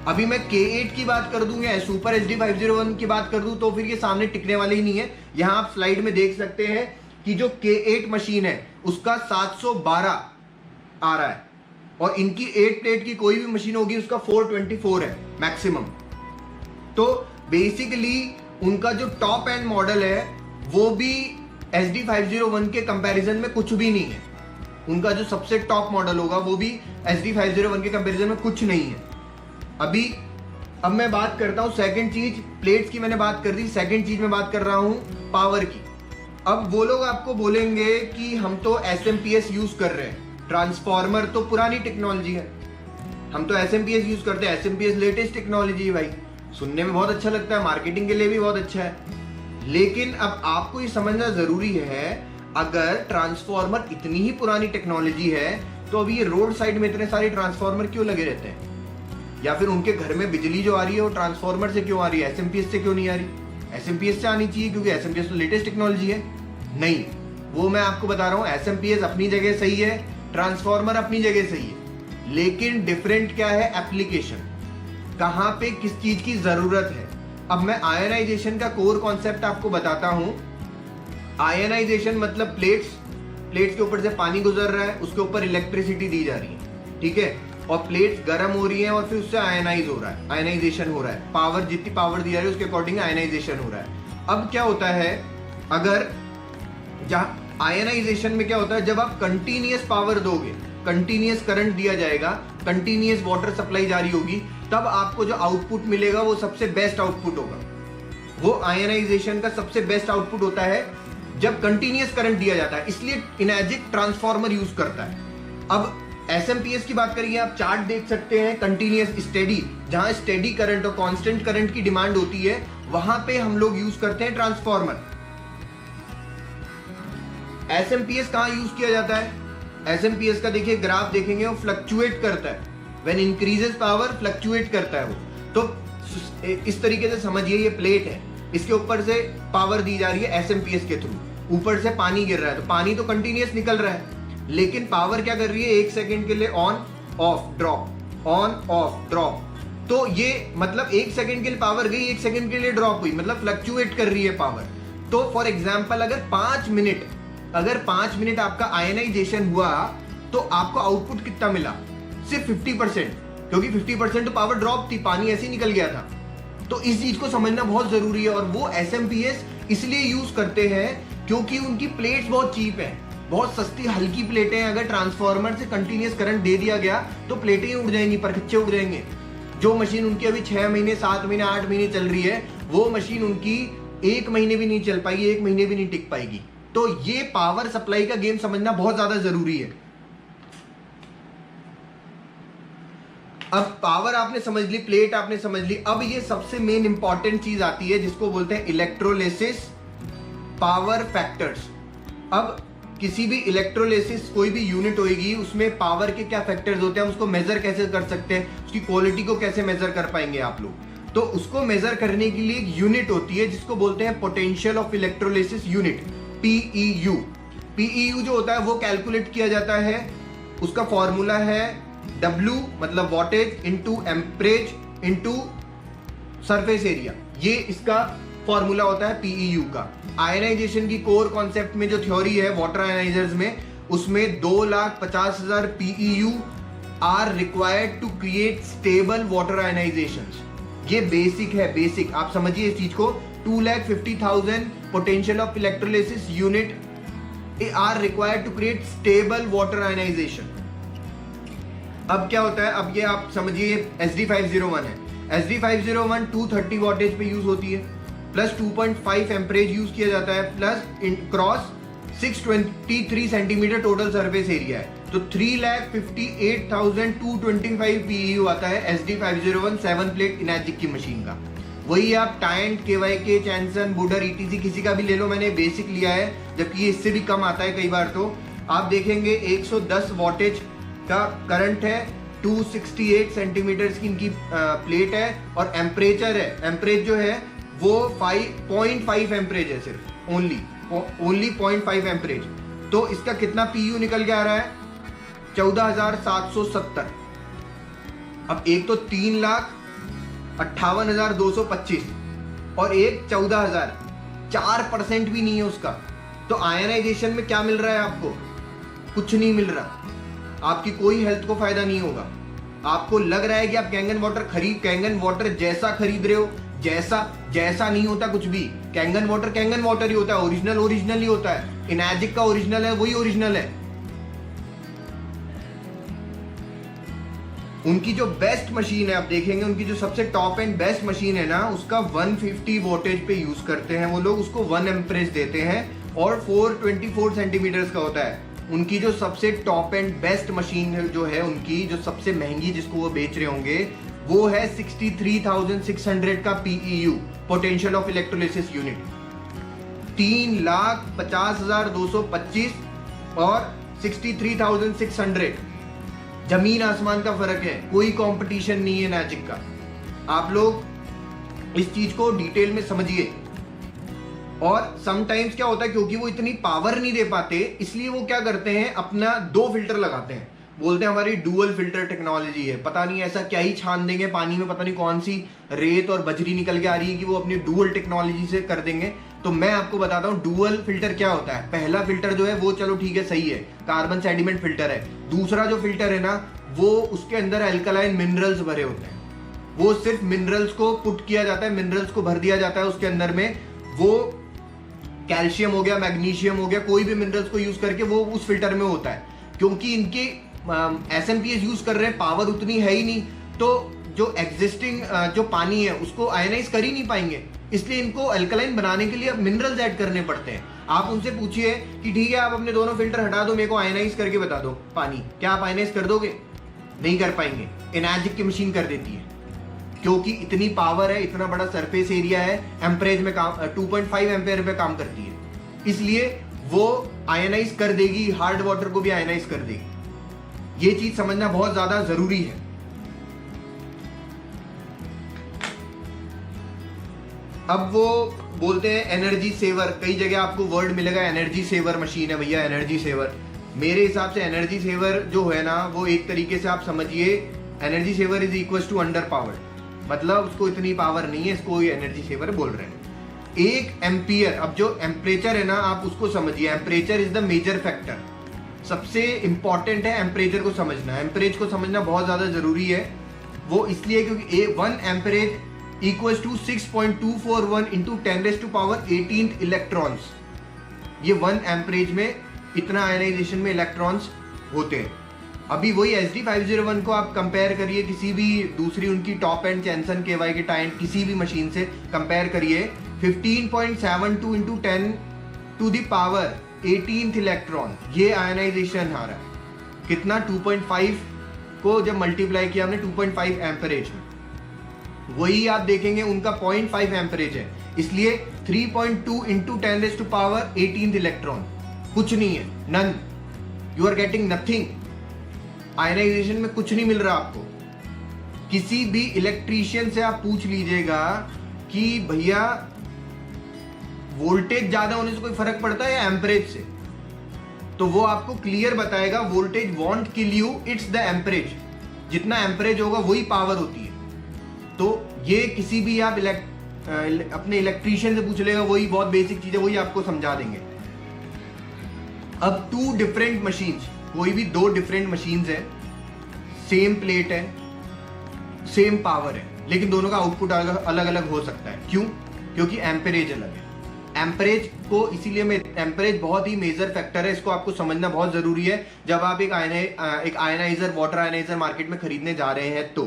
अभी मैं K8 की बात कर दूं या सुपर SD501 की बात कर दूं तो फिर ये सामने टिकने वाले ही नहीं है। यहां आप स्लाइड में देख सकते हैं कि जो K8 मशीन है उसका 712 आ रहा है और इनकी 8 प्लेट की कोई भी मशीन होगी उसका 424 है मैक्सिमम। तो बेसिकली उनका जो टॉप एंड मॉडल है वो भी SD501 के कंपैरिजन में कुछ भी नहीं है। उनका जो सबसे टॉप मॉडल होगा वो भी SD501 के कंपैरिजन में कुछ नहीं है। अब मैं बात करता हूं सेकंड चीज, प्लेट्स की मैंने बात कर दी, सेकंड चीज मैं बात कर रहा हूं पावर की। अब वो लोग आपको बोलेंगे कि हम तो SMPS यूज कर रहे हैं, ट्रांसफॉर्मर तो पुरानी टेक्नोलॉजी है, हम तो SMPS यूज करते हैं, SMPS लेटेस्ट टेक्नोलॉजी है। भाई सुनने में बहुत अच्छा लगता है, मार्केटिंग के लिए भी बहुत अच्छा है, लेकिन अब आपको ये समझना जरूरी है अगर ट्रांसफॉर्मर इतनी ही पुरानी टेक्नोलॉजी है तो अभी ये रोड साइड में इतने सारे ट्रांसफॉर्मर क्यों लगे रहते हैं? या फिर उनके घर में बिजली जो आ रही है वो ट्रांसफॉर्मर से क्यों आ रही है, SMPS से क्यों नहीं आ रही? SMPS से आनी चाहिए क्योंकि SMPS तो लेटेस्ट टेक्नोलॉजी है। नहीं, वो मैं आपको बता रहा हूं SMPS अपनी जगह सही है, ट्रांसफॉर्मर अपनी जगह सही है, लेकिन डिफरेंट क्या है? एप्लीकेशन, कहां पे किस चीज की जरूरत है। अब मैं आयनाइजेशन का कोर कॉन्सेप्ट आपको बताता हूं। आयनाइजेशन मतलब प्लेट्स के ऊपर से पानी गुजर रहा है, उसके ऊपर इलेक्ट्रिसिटी दी जा रही है, ठीक है, और प्लेट्स गर्म हो रही हैं और फिर उससे आयनाइज हो रहा है, आयनाइजेशन हो रहा है। पावर, जितनी पावर दी जा रही है उसके अकॉर्डिंग आयनाइजेशन हो रहा है। अब क्या होता है, अगर जहां आयनाइजेशन में क्या होता है, जब आप कंटिन्यूअस पावर दोगे, कंटिन्यूअस करंट दिया जाएगा, कंटिन्यूअस वाटर सप्लाई जारी होगी, तब आपको जो आउटपुट मिलेगा वो सबसे बेस्ट आउटपुट होगा। वो आयनाइजेशन का सबसे बेस्ट आउटपुट होता है जब कंटिन्यूअस करंट दिया जाता है, इसलिए इनैजिक ट्रांसफॉर्मर यूज करता है। अब SMPS की बात करिए, आप चार्ट देख सकते हैं, कंटिन्यूअस स्टेडी, जहां स्टेडी करंट और कांस्टेंट करंट की डिमांड होती है वहां पे हम लोग यूज करते हैं ट्रांसफॉर्मर। SMPS कहां यूज किया जाता है? SMPS का देखिए ग्राफ देखेंगे, वो फ्लक्चुएट करता है, व्हेन इंक्रीजेस पावर फ्लक्चुएट करता है वो। तो इस तरीके से समझिए, ये प्लेट है, इसके ऊपर से पावर दी जा रही है SMPS के थ्रू, ऊपर से पानी गिर रहा है, तो पानी तो कंटिन्यूअस निकल रहा है, लेकिन पावर क्या कर रही है? 1 सेकंड के लिए on off drop, on off drop. तो ये मतलब 1 सेकंड के लिए पावर गई, 1 सेकंड के लिए ड्रॉप हुई, मतलब फ्लक्चुएट कर रही है पावर। तो फॉर एग्जाम्पल अगर 5 मिनट आपका आयनाइजेशन हुआ तो आपको आउटपुट कितना मिला? सिर्फ 50%, क्योंकि 50% तो पावर ड्रॉप थी, पानी ऐसे ही निकल गया था। तो इस चीज को समझना बहुत जरूरी है। और वो SMPS इसलिए यूज करते हैं क्योंकि उनकी प्लेट्स बहुत चीप है, बहुत सस्ती हल्की प्लेटें हैं। अगर ट्रांसफॉर्मर से कंटिन्यूअस करंट दे दिया गया तो प्लेटें ही उड़ जाएंगी, परखच्चे उड़ जाएंगे। जो मशीन उनकी अभी 6 महीने 7 महीने 8 महीने चल रही है, वो मशीन उनकी 1 महीने भी नहीं चल पाएगी, 1 महीने भी नहीं टिक पाएगी। तो ये पावर सप्लाई का गेम समझना बहुत ज्यादा जरूरी है। अब पावर आपने समझ ली, प्लेट आपने समझ ली, अब ये सबसे मेन इंपॉर्टेंट चीज आती है जिसको बोलते हैं इलेक्ट्रोलिसिस पावर फैक्टर्स। अब किसी भी इलेक्ट्रोलिसिस कोई भी यूनिट होगी, उसमें पावर के क्या फैक्टर्स होते हैं, उसको मेजर कैसे कर सकते हैं, उसकी क्वालिटी को कैसे मेजर कर पाएंगे आप लोग। तो उसको मेजर करने के लिए एक यूनिट होती है जिसको बोलते हैं पोटेंशियल ऑफ इलेक्ट्रोलिसिस यूनिट, पीईयू। पीईयू जो होता है वो कैलकुलेट किया जाता है, उसका फॉर्मूला है W मतलब wattage into amperage into surface area. ये इसका फॉर्मूला होता है पीईयू का। आयनाइजेशन की कोर कॉन्सेप्ट में जो थ्योरी है वाटर आयनाइजर्स में, उसमें 2,50,000 PEU are required to create stable water ionisations. ये बेसिक है, बेसिक आप समझिए इस चीज को। 2,50,000 potential of electrolysis unit are required to create stable water ionization. अब क्या होता है, अब ये आप समझिए SD501 है। SD501 230 वॉटेज पे यूज होती है, प्लस 2.5 एम्परेज यूज किया जाता है, plus cross 623 centimetre total surface area है। तो 3,58,225 पीईयू आता है SD501 7 प्लेट इनर्जिक की मशीन का। वही आप टाइंट, KYK, चैनसन, बुडर, ETC किसी का भी ले लो, मैंने बेसिक लिया है, जबकि इससे भी कम आता है कई बार। तो आप देखेंगे 110 वॉटेज का करंट है, 268 सेंटीमीटर की इनकी प्लेट है, और एम्परेचर है, एम्परेज जो है वो 5.5 एम्परेज है, सिर्फ ओनली 0.5 एम्परेज। तो इसका कितना पीयू निकल के आ रहा है, 14,770। अब एक तो 3,58,225 और एक 14,000, 4% भी नहीं है उसका। तो आयनाइजेशन में क्या मिल रहा है आपको, कुछ नहीं मिल रहा, आपकी कोई हेल्थ को फायदा नहीं होगा। आपको लग रहा है कि आप कैंगन वाटर जैसा खरीद रहे हो, जैसा नहीं होता कुछ भी। कैंगन वाटर ही होता है, ओरिजिनल ही होता है। इनर्जिक का ओरिजिनल है, वही ओरिजिनल है। उनकी जो बेस्ट मशीन है, आप देखेंगे उनकी जो सबसे टॉप एंड बेस्ट मशीन है ना, उसका 150 वोल्टेज पे यूज करते हैं वो लोग, उसको 1 एम्परेज देते हैं और 424 सेंटीमीटर का होता है। उनकी जो सबसे टॉप एंड बेस्ट मशीन जो है, उनकी जो सबसे महंगी जिसको वो बेच रहे होंगे, वो है 63,600 का पीईयू, पोटेंशियल ऑफ इलेक्ट्रोलिसिस यूनिट। 3,50,225 और 63,600, जमीन आसमान का फर्क है, कोई कंपटीशन नहीं है मैजिक का। आप लोग इस चीज को डिटेल में समझिए। और समटाइम्स क्या होता है, क्योंकि वो इतनी पावर नहीं दे पाते, इसलिए वो क्या करते हैं, अपना 2 फिल्टर लगाते हैं, बोलते हैं हमारी डुअल फिल्टर टेक्नोलॉजी है। पता नहीं ऐसा क्या ही छान देंगे पानी में, पता नहीं कौन सी रेत और बजरी निकल के आ रही है कि वो अपनी डुअल टेक्नोलॉजी से कर देंगे। तो मैं आपको बताता हूँ डुअल फिल्टर क्या होता है। पहला फिल्टर जो है वो चलो ठीक है, सही है, कार्बन सेडिमेंट फिल्टर है। दूसरा जो फिल्टर है ना, वो उसके अंदर अल्कलाइन मिनरल्स भरे होते हैं, वो सिर्फ मिनरल्स को पुट किया जाता है, मिनरल्स को भर दिया जाता है उसके अंदर में। वो कैल्शियम हो गया, मैग्नीशियम हो गया, कोई भी मिनरल्स को यूज करके वो उस फिल्टर में होता है। क्योंकि इनके SMPS यूज कर रहे हैं, पावर उतनी है ही नहीं, तो जो एग्जिस्टिंग जो पानी है उसको आयनाइज कर ही नहीं पाएंगे, इसलिए इनको अल्कलाइन बनाने के लिए मिनरल्स ऐड करने पड़ते हैं। आप उनसे पूछिए कि ठीक है आप अपने दोनों फिल्टर हटा दो, मेरे को आयनाइज करके बता दो पानी, क्या आप आयनाइज कर दोगे? नहीं कर पाएंगे। इनर्जिक की मशीन कर देती है, क्योंकि इतनी पावर है, इतना बड़ा सरफेस एरिया है, एम्परेज में काम 2.5 एम्पेयर पे काम करती है, इसलिए वो आयनाइज कर देगी, हार्ड वाटर को भी आयनाइज कर देगी। ये चीज समझना बहुत ज्यादा जरूरी है। अब वो बोलते हैं एनर्जी सेवर, कई जगह आपको वर्ड मिलेगा एनर्जी सेवर मशीन है भैया, एनर्जी सेवर। मेरे हिसाब से एनर्जी सेवर जो है ना, वो एक तरीके से आप समझिए energy saver is equal to under powered, मतलब उसको इतनी पावर नहीं है, इसको एनर्जी सेवर बोल रहे हैं। 1 एम्पियर, अब जो एम्परेचर है ना आप उसको समझिए, एम्परेचर इज द मेजर फैक्टर, सबसे इंपॉर्टेंट है एम्परेचर को समझना, एम्परेज को समझना बहुत ज्यादा जरूरी है। वो इसलिए क्योंकि 1 amperage equals to 6.241 into 10⁻18 electrons. ये 1 एम्परेज में इतना आयनाइजेशन में इलेक्ट्रॉन्स होते हैं। अभी वही SD501 को आप कंपेयर करिए किसी भी दूसरी उनकी टॉप एंड चैनसन KY के टाइम किसी भी मशीन से कंपेयर करिए, 15.72 into 10 to the power 18th electron, ये आयनाइजेशन आ रहा है। कितना? 2.5 को जब मल्टीप्लाई किया हमने 2.5 एम्परेज में, वही आप देखेंगे उनका 0.5 एम्परेज है, इसलिए 3.2 into 10 raise to power 18th electron, कुछ नहीं है, none, you are getting nothing. Ionization में कुछ नहीं मिल रहा आपको। किसी भी इलेक्ट्रीशियन से आप पूछ लीजिएगा कि भैया वोल्टेज ज्यादा होने से कोई फर्क पड़ता है या एम्परेज से, तो वो आपको क्लियर बताएगा voltage want kill you, it's the amperage. जितना एम्परेज होगा वही पावर होती है। तो ये किसी भी आप अपने इलेक्ट्रीशियन से पूछ लेगा, वही बहुत बेसिक चीज है, वही आपको समझा देंगे। अब टू डिफरेंट मशीन्स, कोई भी दो डिफरेंट मशीन्स है, सेम प्लेट है, सेम पावर है, लेकिन दोनों का आउटपुट अलग अलग हो सकता है। क्यों? क्योंकि एम्परेज अलग है। एम्परेज को इसीलिए मैं, एम्परेज बहुत ही मेजर फैक्टर है, इसको आपको समझना बहुत जरूरी है जब आप एक आयनाइजर, वाटर आयनाइजर मार्केट में खरीदने जा रहे हैं। तो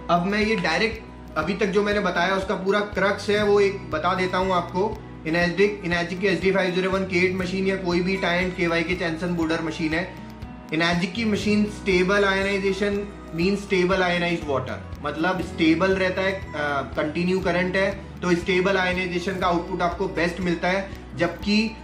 अब मैं ये डायरेक्ट अभी तक जो मैंने बताया उसका पूरा क्रक्स है वो एक बता देता हूं आपको। इनर्जिक की HD501 K8 मशीन या कोई भी टाइम KY चैनसन बोर्डर मशीन है, इनर्जिक की machine stable ionization mean stable ionized water, मतलब स्टेबल रहता है, कंटिन्यू करंट है, तो स्टेबल आयनाइजेशन का आउटपुट आपको बेस्ट मिलता है। जबकि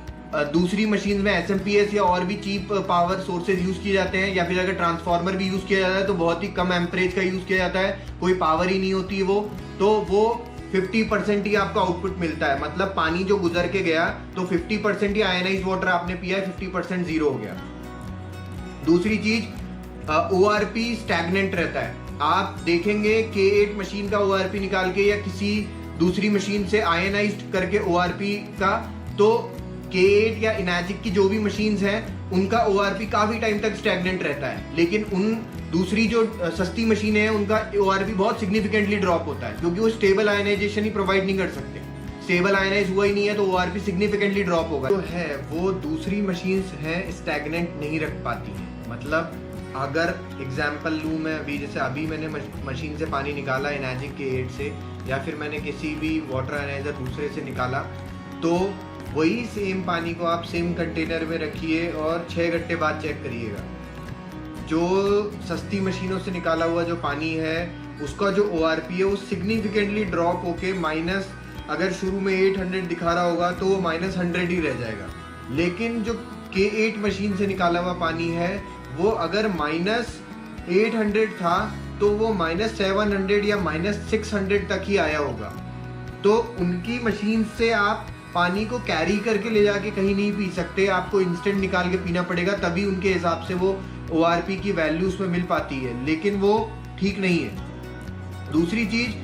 दूसरी मशीन में SMPS या और भी चीप पावर सोर्सेज यूज किए जाते हैं, या फिर अगर ट्रांसफार्मर भी यूज किया जाता है तो बहुत ही कम एम्परेज का यूज किया जाता है, कोई पावर ही नहीं होती है वो, तो वो 50% ही आपको आउटपुट मिलता है। मतलब पानी जो गुजर के गया तो 50% ही आयनाइज्ड वाटर आपने पिया है, 50% जीरो हो गया। दूसरी चीज, ORP स्टैग्नेंट रहता है। आप देखेंगे K8 मशीन का ORP निकाल के या किसी दूसरी मशीन से आयनाइज्ड करके ORP का, तो K8 या इनर्जिक की जो भी मशीन्स हैं उनका ORP काफी टाइम तक स्टैग्नेंट रहता है, लेकिन उन दूसरी जो सस्ती मशीनें हैं उनका ORP बहुत सिग्निफिकेंटली ड्रॉप होता है, क्योंकि वो स्टेबल आयनाइजेशन ही प्रोवाइड नहीं कर सकते। स्टेबल आयनाइज हुआ ही नहीं है तो ORP सिग्निफिकेंटली ड्रॉप होगा। तो है वो दूसरी मशीन्स हैं स्टैग्नेंट नहीं रख पाती हैं। मतलब अगर एग्जाम्पल लूँ मैं, अभी जैसे अभी मैंने मशीन से पानी निकाला इनर्जिक K8 से, या फिर मैंने किसी भी वाटर आयनाइजर दूसरे से निकाला, तो वही सेम पानी को आप सेम कंटेनर में रखिए और 6 घंटे बाद चेक करिएगा। जो सस्ती मशीनों से निकाला हुआ जो पानी है उसका जो ORP है वो सिग्निफिकेंटली ड्रॉप होके माइनस, अगर शुरू में 800 दिखा रहा होगा तो वो -100 ही रह जाएगा। लेकिन जो K8 मशीन से निकाला हुआ पानी है वो अगर -800 था तो वो -700 या -600 तक ही आया होगा। तो उनकी मशीन से आप पानी को कैरी करके ले जाके कहीं नहीं पी सकते, आपको इंस्टेंट निकाल के पीना पड़ेगा, तभी उनके हिसाब से वो ORP की वैल्यू उसमें मिल पाती है, लेकिन वो ठीक नहीं है। दूसरी चीज,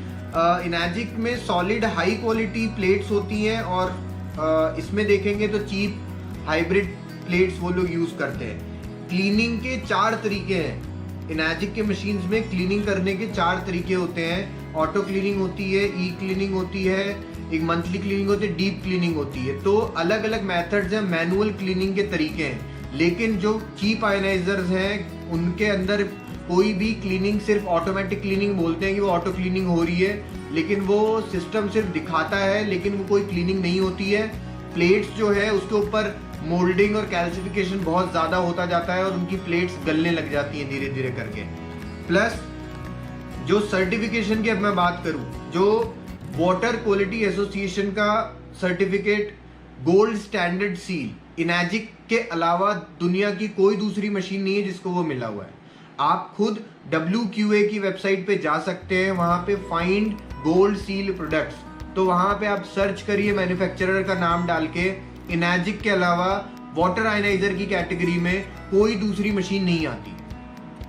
इनर्जिक में सॉलिड हाई क्वालिटी प्लेट्स होती हैं और इसमें देखेंगे तो चीप हाइब्रिड प्लेट्स वो लोग यूज करते हैं। क्लीनिंग के 4 तरीके हैं इनर्जिक के मशीन्स में। क्लीनिंग करने के 4 तरीके होते हैं। ऑटो क्लीनिंग होती है, ई क्लीनिंग होती है, एक मंथली क्लीनिंग होती है, डीप क्लीनिंग होती है। तो अलग अलग मेथड्स हैं, मैनुअल क्लीनिंग के तरीके हैं। लेकिन जो चीप आयनाइजर्स हैं उनके अंदर कोई भी क्लीनिंग, सिर्फ ऑटोमेटिक क्लीनिंग बोलते हैं कि वो ऑटो क्लीनिंग हो रही है, लेकिन वो सिस्टम सिर्फ दिखाता है, लेकिन वो कोई क्लीनिंग नहीं होती है। प्लेट्स जो है उसके ऊपर मोल्डिंग और कैल्सिफिकेशन बहुत ज़्यादा होता जाता है और उनकी प्लेट्स गलने लग जाती हैं धीरे धीरे करके। प्लस जो सर्टिफिकेशन की अब मैं बात करूं, जो वाटर क्वालिटी एसोसिएशन का सर्टिफिकेट गोल्ड स्टैंडर्ड सील, इनर्जिक के अलावा दुनिया की कोई दूसरी मशीन नहीं है जिसको वो मिला हुआ है। आप खुद WQA की वेबसाइट पे जा सकते हैं, वहां पे फाइंड गोल्ड सील प्रोडक्ट्स, तो वहां पे आप सर्च करिए मैन्युफैक्चरर का नाम डाल के। इनर्जिक के अलावा वाटर आयनाइजर की कैटेगरी में कोई दूसरी मशीन नहीं आती।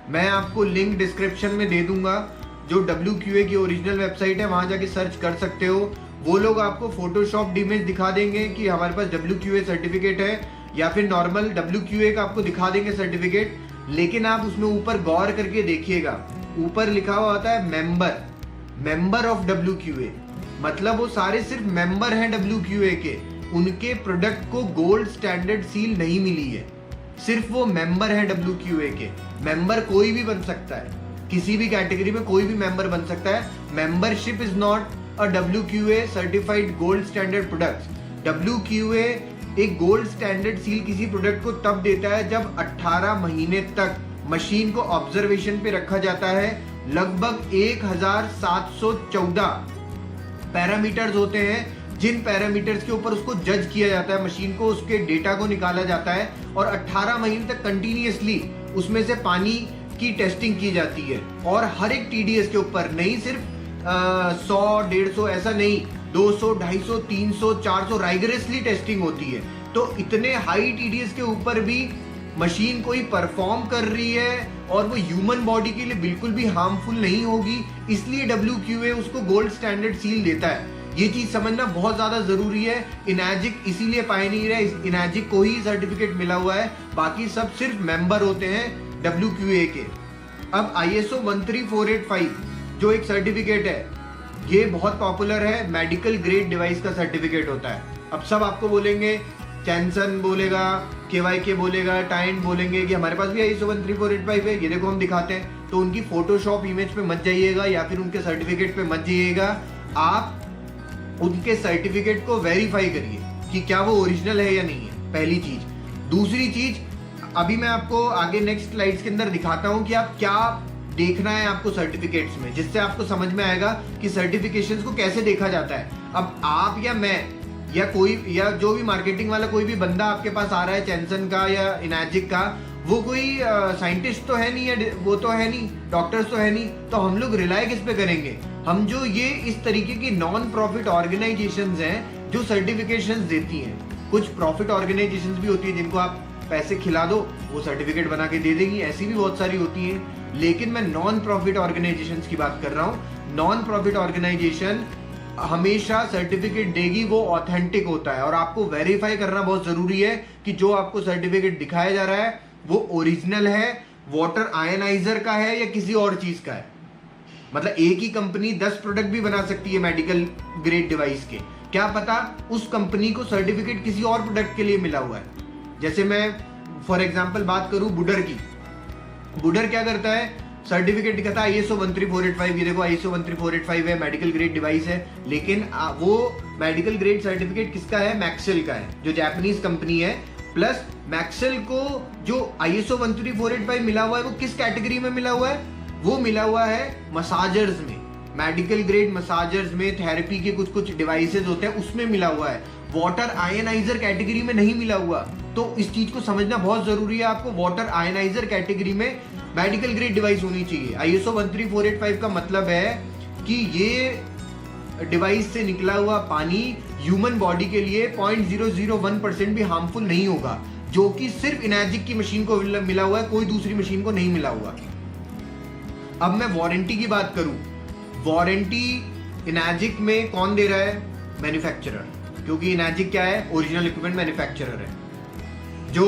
मैं आपको लिंक डिस्क्रिप्शन में दे दूंगा, जो WQA की ओरिजिनल वेबसाइट है, वहां जाके सर्च कर सकते हो। वो लोग आपको फोटोशॉप इमेज दिखा देंगे कि हमारे पास WQA सर्टिफिकेट है, या फिर नॉर्मल WQA का आपको दिखा देंगे सर्टिफिकेट, लेकिन आप उसमें ऊपर गौर करके देखिएगा, ऊपर लिखा हुआ होता है मेंबर ऑफ WQA, मतलब वो सारे सिर्फ मेंबर हैं WQA के, उनके प्रोडक्ट को गोल्ड स्टैंडर्ड सील नहीं मिली है, सिर्फ वो मेंबर हैं WQA के। मेंबर कोई भी बन सकता है, किसी भी कैटेगरी में कोई भी मेंबर बन सकता है। Membership is not a WQA certified gold standard product. WQA एक गोल्ड स्टैंडर्ड सील किसी प्रोडक्ट को तब देता है जब 18 महीने तक मशीन को ऑब्जर्वेशन पे रखा जाता है। लगभग 1714 पैरामीटर्स होते हैं जिन पैरामीटर्स के ऊपर उसको जज किया जाता है, मशीन को उसके डेटा को निकाला जाता है और 18 महीने तक कंटिन्यूअसली उसमें से पानी की टेस्टिंग की जाती है। और हर एक TDS के ऊपर, नहीं सिर्फ 100 150 ऐसा नहीं, 200 250 300 400 राइगरसली टेस्टिंग होती है। तो इतने हाई TDS के ऊपर भी मशीन कोई परफॉर्म कर रही है और वो ह्यूमन बॉडी के लिए बिल्कुल भी हार्मफुल नहीं होगी, इसलिए WQA उसको गोल्ड स्टैंडर्ड सील देता है। ये चीज समझना बहुत ज्यादा जरूरी है। इनैजिक इसीलिए पायनियर है, इनैजिक को ही सर्टिफिकेट मिला हुआ है, बाकी सब सिर्फ मेंबर होते हैं WQA के। अब ISO 13485 जो एक सर्टिफिकेट है, ये बहुत पॉपुलर है, मेडिकल ग्रेड डिवाइस का सर्टिफिकेट होता है। अब सब आपको बोलेंगे, चैनसन बोलेगा, KYK बोलेगा, टाइंड बोलेंगे कि हमारे पास भी ISO 13485 है, ये देखो हम दिखाते हैं। तो उनकी फोटोशॉप इमेज पे मत जाइएगा या फिर उनके सर्टिफिकेट पे मत जाइएगा। आप उनके सर्टिफिकेट को वेरीफाई करिए कि क्या वो ओरिजिनल है या नहीं है, पहली चीज। दूसरी चीज, अभी मैं आपको आगे नेक्स्ट स्लाइड्स के अंदर दिखाता हूं कि आप क्या देखना है आपको सर्टिफिकेट्स में, जिससे आपको समझ में आएगा कि सर्टिफिकेशंस को कैसे देखा जाता है। अब आप या मैं या कोई या जो भी मार्केटिंग वाला कोई भी बंदा आपके पास आ रहा है चैनसन का या इनैजिक का, वो कोई साइंटिस्ट तो है नहीं, या वो तो है नहीं, डॉक्टर्स तो है नहीं, तो हम लोग रिलाय किस पे करेंगे? हम जो ये इस तरीके की नॉन प्रॉफिट ऑर्गेनाइजेशंस हैं जो सर्टिफिकेशंस देती हैं। कुछ प्रॉफिट ऑर्गेनाइजेशंस भी होती है जिनको आप पैसे खिला दो वो सर्टिफिकेट बना के दे देगी, ऐसी भी बहुत सारी होती हैं। लेकिन मैं नॉन प्रॉफिट ऑर्गेनाइजेशंस की बात कर रहा हूँ। नॉन प्रॉफिट ऑर्गेनाइजेशन हमेशा सर्टिफिकेट देगी, वो ऑथेंटिक होता है और आपको वेरीफाई करना बहुत जरूरी है कि जो आपको सर्टिफिकेट दिखाया जा रहा है वो ओरिजिनल है, वाटर आयनाइजर का है या किसी और चीज का है। मतलब एक ही कंपनी 10 प्रोडक्ट भी बना सकती है मेडिकल ग्रेड डिवाइस के, क्या पता उस कंपनी को सर्टिफिकेट किसी और प्रोडक्ट के लिए मिला हुआ है। जैसे मैं फॉर एग्जांपल बात करूं बुडर की, बुडर क्या करता है, सर्टिफिकेट दिखाता है ISO 13485, ये देखो ISO 13485 है, मेडिकल ग्रेड डिवाइस है। लेकिन वो मेडिकल ग्रेड सर्टिफिकेट किसका है? मैक्सेल का है, जो जापानीज कंपनी है। प्लस मैक्सेल को जो ISO 13485 मिला हुआ है वो किस कैटेगरी में मिला हुआ है? वो मिला हुआ है मसाजर्स में, मेडिकल ग्रेड मसाजर्स में, थेरेपी के कुछ कुछ डिवाइसेस होते हैं उसमें मिला हुआ है, वाटर आयनाइजर कैटेगरी में नहीं मिला हुआ। तो इस चीज को समझना बहुत जरूरी है आपको। वाटर आयनाइजर कैटेगरी में मेडिकल ग्रेड डिवाइस होनी चाहिए। ISO 13485 का मतलब है कि ये डिवाइस से निकला हुआ पानी ह्यूमन बॉडी के लिए 0.001% भी हार्मफुल नहीं होगा, जो कि सिर्फ इनैजिक की मशीन को मिला हुआ है, कोई दूसरी मशीन को नहीं मिला हुआ। अब मैं वारंटी की बात करूं, वारंटी इनैजिक में कौन दे रहा है? मैन्युफैक्चरर, क्योंकि इनैजिक क्या है? ओरिजिनल इक्विपमेंट मैन्युफैक्चरर है। जो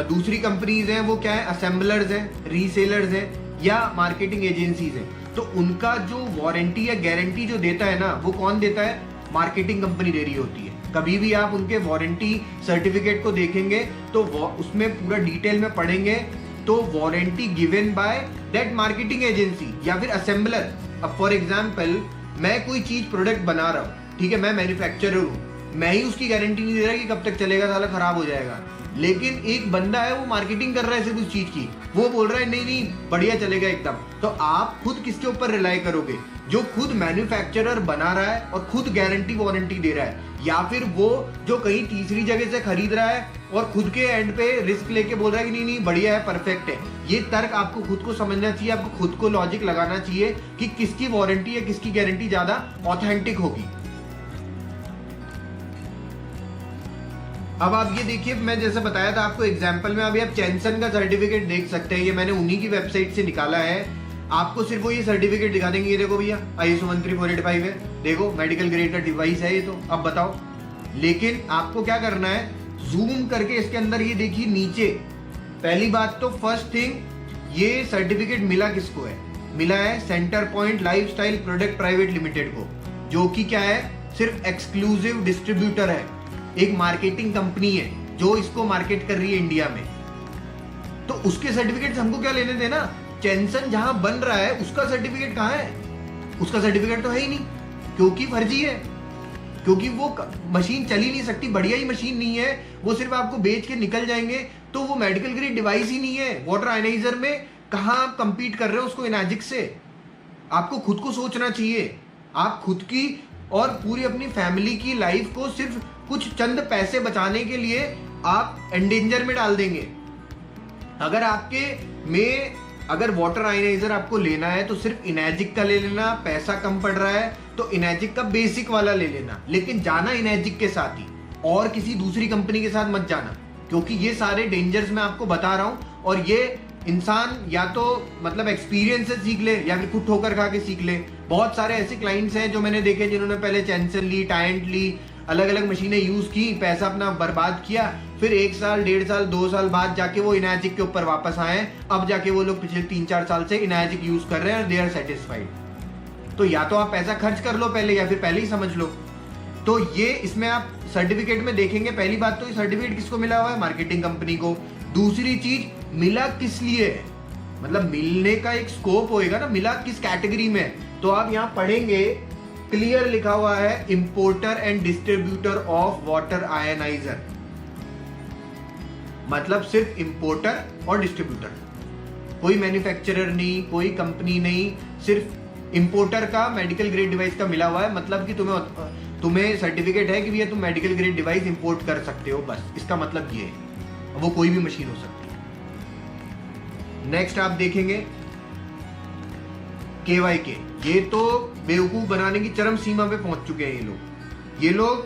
दूसरी कंपनीज हैं वो क्या है? असेंबलर्स हैं, रीसेलर्स हैं या मार्केटिंग एजेंसीज हैं। तो उनका जो वारंटी या गारंटी जो देता है ना, वो कौन देता है? मार्केटिंग कंपनी दे रही होती है। कभी भी आप उनके वारंटी सर्टिफिकेट को देखेंगे तो उसमें पूरा डिटेल में पढ़ेंगे तो warranty given by that marketing agency या फिर असेंबलर। अब फॉर एग्जांपल मैं कोई चीज प्रोडक्ट बना रहा हूँ, ठीक है, मैं मैन्युफैक्चरर हूँ, मैं ही उसकी गारंटी नहीं दे रहा कि कब तक चलेगा, साला खराब हो जाएगा। लेकिन एक बंदा है वो मार्केटिंग कर रहा है सिर्फ उस चीज की, वो बोल रहा है नहीं नहीं बढ़िया चलेगा एकदम। तो आप खुद किसके ऊपर रिलाई करोगे? जो खुद मैन्युफैक्चरर बना रहा है और खुद गारंटी वारंटी दे रहा है, या फिर वो जो कहीं तीसरी जगह से खरीद रहा है और खुद के एंड पे रिस्क लेके बोल रहा है कि नहीं नहीं बढ़िया है, परफेक्ट है। ये तर्क आपको खुद को समझना चाहिए, आपको खुद को लॉजिक लगाना चाहिए कि किसकी वारंटी या किसकी गारंटी ज्यादा ऑथेंटिक होगी। अब आप ये देखिए, मैं जैसे बताया था आपको एग्जांपल में, अभी आप चैनसन का सर्टिफिकेट देख सकते हैं, ये मैंने उन्हीं की वेबसाइट से निकाला है। आपको सिर्फ वो ये सर्टिफिकेट दिखा देंगे, ये देखो भैया ISO 13485 है, देखो मेडिकल ग्रेड का डिवाइस है ये। तो अब बताओ, लेकिन आपको क्या करना है? जूम करके इसके अंदर ये देखिए नीचे। पहली बात तो फर्स्ट थिंग, ये सर्टिफिकेट मिला किसको है? मिला है centre point lifestyle product private limited को, जो कि क्या है? सिर्फ एक्सक्लूसिव डिस्ट्रीब्यूटर है, एक मार्केटिंग कंपनी है जो इसको मार्केट कर रही है इंडिया में। तो उसके सर्टिफिकेट हमको क्या लेने देना? चैनसन जहां बन रहा है उसका सर्टिफिकेट कहां है? उसका सर्टिफिकेट तो है ही नहीं, क्योंकि फर्जी है, क्योंकि वो मशीन चल ही नहीं सकती, बढ़िया ही मशीन नहीं है, वो सिर्फ आपको बेच के निकल जाएंगे, तो वो मेडिकल ग्रेड डिवाइस ही नहीं है। वाटर आयनाइजर में कहां आप कंपीट कर रहे हो उसको इनर्जिक से? आपको खुद को सोचना चाहिए। आप खुद की और पूरी अपनी फैमिली की लाइफ को सिर्फ कुछ चंद पैसे बचाने के लिए आप एंडेंजर में डाल देंगे। अगर आपके में अगर वाटर आयनाइजर आपको लेना है तो सिर्फ इनर्जिक का ले लेना, पैसा कम पड़ रहा है तो इनर्जिक का बेसिक वाला ले लेना, लेकिन जाना इनर्जिक के साथ ही, और किसी दूसरी कंपनी के साथ मत जाना, क्योंकि ये सारे डेंजर्स मैं आपको बता रहा हूं। और ये इंसान या तो मतलब एक्सपीरियंस से सीख ले या फिर खुद ठोकर खा के सीख ले। बहुत सारे ऐसे क्लाइंट्स हैं जो मैंने देखे जिन्होंने पहले चैनसन ली, टायंट ली, अलग अलग मशीनें यूज की, पैसा अपना बर्बाद किया, फिर 1 साल 1.5 साल 2 साल बाद जाके वो इनर्जिक के ऊपर वापस आए। अब जाके वो लोग पिछले 3-4 साल से इनर्जिक यूज कर रहे हैं और दे आर सेटिस्फाइड। तो या तो आप पैसा खर्च कर लो पहले, या फिर पहले ही समझ लो। तो ये इसमें आप सर्टिफिकेट में देखेंगे, पहली बात तो ये सर्टिफिकेट किसको मिला हुआ है? मार्केटिंग कंपनी को। दूसरी चीज, मिला किस लिए है, मतलब मिलने का एक स्कोप होएगा ना, मिला किस कैटेगरी में। तो आप यहां पढ़ेंगे, क्लियर लिखा हुआ है importer and distributor of water ionizer, मतलब सिर्फ इंपोर्टर और डिस्ट्रीब्यूटर, कोई मैन्युफैक्चरर नहीं, कोई कंपनी नहीं, सिर्फ इंपोर्टर का मेडिकल ग्रेड डिवाइस का मिला हुआ है। मतलब कि तुम्हें सर्टिफिकेट है कि भैया तुम मेडिकल ग्रेड डिवाइस इंपोर्ट कर सकते हो, बस इसका मतलब ये है। वो कोई भी मशीन हो सकती है। नेक्स्ट आप देखेंगे KYK, ये तो बेवकूफ बनाने की चरम सीमा पे पहुंच चुके हैं ये लोग।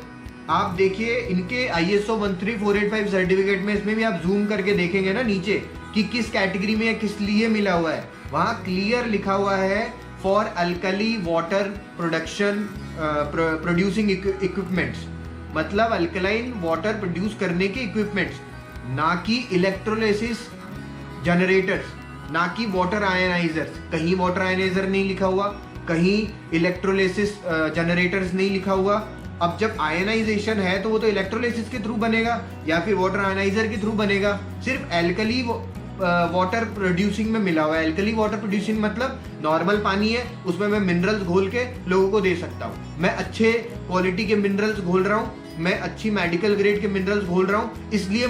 आप देखिए इनके ISO 13485 सर्टिफिकेट में, इसमें भी आप जूम करके देखेंगे ना नीचे कि किस कैटेगरी में या किस लिए मिला हुआ है, वहां क्लियर लिखा हुआ है for alkali water production producing equipments, मतलब अल्कलाइन वाटर प्रोड्यूस करने के इक्विपमेंट्स, ना कि इलेक्ट्रोलिसिस जनरेटर्स, ना कि वाटर आयनाइजर्स। कहीं वाटर आयनाइजर नहीं लिखा हुआ, कहीं इलेक्ट्रोलिसिस जनरेटर्स नहीं लिखा हुआ। अब जब आयनाइजेशन है तो वो तो इलेक्ट्रोलिसिस के थ्रू बनेगा या फिर वाटर आयनाइजर के थ्रू बनेगा। सिर्फ एल्कली वाटर प्रोड्यूसिंग में मिला हुआ है। एल्कली वाटर प्रोड्यूसिंग मतलब नॉर्मल पानी है, उसमें मैं मिनरल्स घोल के लोगों को दे सकता हूँ। मैं अच्छे क्वालिटी के मिनरल्स घोल रहा हूँ, मैं अच्छी मेडिकल ग्रेड के मिनरल्स घोल रहा हूँ, इसलिए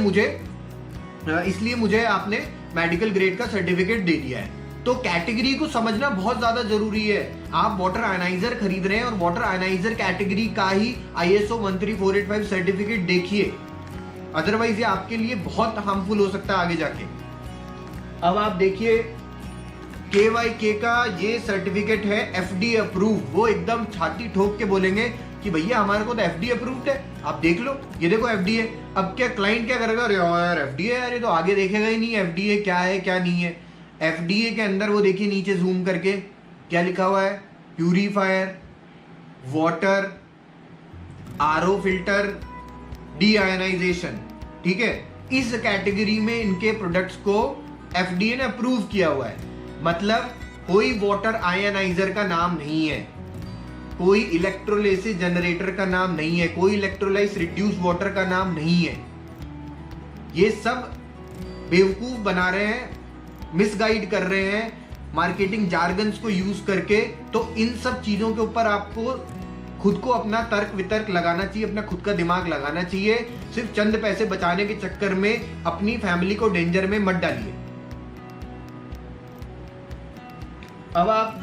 मुझे आपने मेडिकल ग्रेड का सर्टिफिकेट दे दिया है। तो कैटेगरी को समझना बहुत ज्यादा जरूरी है। आप वाटर आयनाइजर खरीद रहे हैं और वाटर आयनाइजर कैटेगरी का ही ISO 13485 सर्टिफिकेट देखिए, अदरवाइज ये आपके लिए बहुत हार्मफुल हो सकता है आगे जाके। अब आप देखिए KYK का ये सर्टिफिकेट है FDA अप्रूव। वो एकदम छाती ठोक के बोलेंगे कि भैया हमारे को तो FDA अप्रूव्ड है, आप देख लो, ये देखो FDA। अब क्या क्लाइंट क्या करेगा? अरे यार FDA है, अरे तो आगे देखेगा ही नहीं FDA क्या है क्या नहीं है। FDA के अंदर वो देखिए नीचे जूम करके क्या लिखा हुआ है, प्यूरीफायर, वाटर, RO फिल्टर, डीआयनाइजेशन, ठीक है। इस कैटेगरी में इनके प्रोडक्ट्स को FDA ने अप्रूव किया हुआ है। मतलब कोई वाटर आयनाइजर का नाम नहीं है, कोई इलेक्ट्रोलिसिस जनरेटर का नाम नहीं है, कोई इलेक्ट्रोलाइस रिड्यूस वाटर का नाम नहीं है। ये सब बेवकूफ बना रहे हैं, मिसगाइड कर रहे हैं मार्केटिंग जार्गन्स को यूज करके। तो इन सब चीजों के ऊपर आपको खुद को अपना तर्क वितर्क लगाना चाहिए, अपना खुद का दिमाग लगाना चाहिए। सिर्फ चंद पैसे बचाने के चक्कर में अपनी फैमिली को डेंजर में मत डालिए। अब आप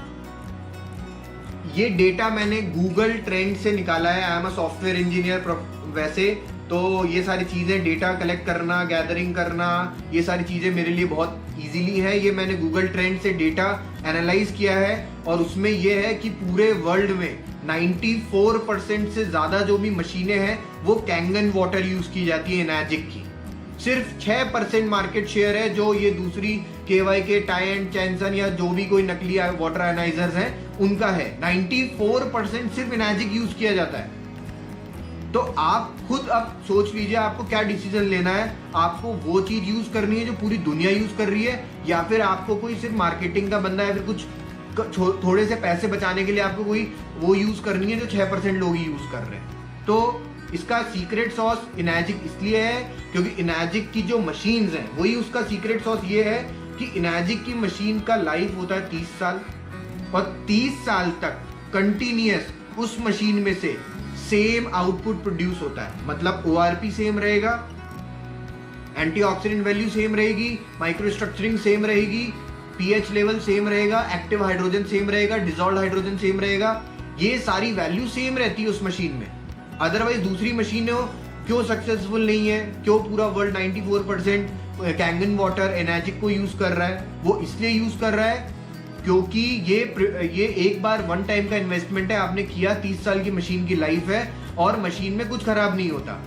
ये डेटा मैंने गूगल ट्रेंड से निकाला है। I am a software engineer वैसे तो ये सारी चीज़ें डेटा कलेक्ट करना, गैदरिंग करना, ये सारी चीज़ें मेरे लिए बहुत इजीली है। ये मैंने गूगल ट्रेंड से डेटा एनालाइज किया है और उसमें ये है कि पूरे वर्ल्ड में 94% से ज़्यादा जो भी मशीनें हैं वो कैंगन वाटर यूज़ की जाती है इनर्जिक की। सिर्फ 6% मार्केट शेयर है जो ये दूसरी KYK, टायंट, चैनसन या जो भी कोई नकली वाटर आयनाइजर्स हैं उनका है। 94% सिर्फ इनर्जिक यूज किया जाता है। तो आप खुद अब सोच लीजिए आपको क्या डिसीजन लेना है। आपको वो चीज यूज करनी है जो पूरी दुनिया यूज कर रही है, या फिर आपको कोई सिर्फ मार्केटिंग का बंदा है, फिर कुछ थोड़े से पैसे बचाने के लिए आपको कोई वो यूज करनी है जो 6% लोग ही यूज कर रहे हैं। तो इसका सीक्रेट सॉस इनर्जिक इसलिए है क्योंकि इनर्जिक की जो मशीन्स हैं वही उसका सीक्रेट सॉस ये है कि इनैजिक की मशीन का लाइफ होता है 30 साल, और 30 साल तक कंटिन्यूअस उस मशीन में से सेम आउटपुट प्रोड्यूस होता है। मतलब ORP सेम रहेगा, एंटीऑक्सीडेंट वैल्यू सेम रहेगी, माइक्रोस्ट्रक्चरिंग सेम रहेगी, pH लेवल सेम रहेगा, एक्टिव हाइड्रोजन सेम रहेगा, डिसॉल्व्ड हाइड्रोजन सेम रहेगा, ये सारी वैल्यू सेम रहती है उस मशीन में। अदरवाइज दूसरी मशीनें क्यों सक्सेसफुल नहीं है, क्यों पूरा वर्ल्ड 94% कैंगन वाटर इनैजिक को यूज कर रहा है? वो इसलिए यूज कर रहा है क्योंकि ये एक बार वन टाइम का इन्वेस्टमेंट है, आपने किया, 30 साल की मशीन की लाइफ है और मशीन में कुछ खराब नहीं होता।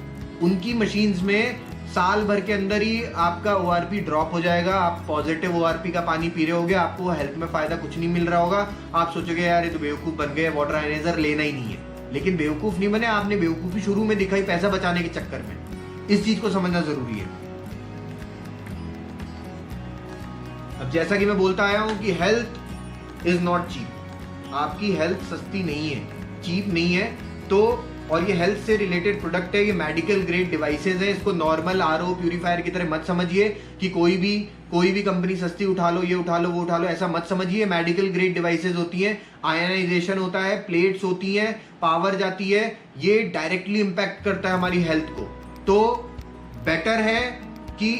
उनकी मशीन्स में साल भर के अंदर ही आपका ORP ड्रॉप हो जाएगा, आप पॉजिटिव ORP का पानी पी रहे होगे, आपको हेल्थ में फायदा कुछ नहीं मिल रहा होगा, आप सोचोगे यार ये तो बेवकूफ बन गए, वाटर आयनाइजर लेना ही नहीं है। लेकिन बेवकूफ नहीं बने, आपने बेवकूफी शुरू में दिखाई पैसा बचाने के चक्कर में। इस चीज को समझना जरूरी है। अब जैसा कि मैं बोलता आया हूं कि हेल्थ इज नॉट चीप, आपकी हेल्थ सस्ती नहीं है, चीप नहीं है। तो और ये हेल्थ से रिलेटेड प्रोडक्ट है, ये मेडिकल ग्रेड डिवाइसेस है, इसको नॉर्मल RO प्यूरिफायर की तरह मत समझिए कि कोई भी कंपनी सस्ती उठा लो, ये उठा लो, वो उठा लो, ऐसा मत समझिए। मेडिकल ग्रेड डिवाइसेस होती हैं, आयनाइजेशन होता है, प्लेट्स होती हैं, पावर जाती है, ये डायरेक्टली इंपैक्ट करता है हमारी हेल्थ को। तो बेटर है कि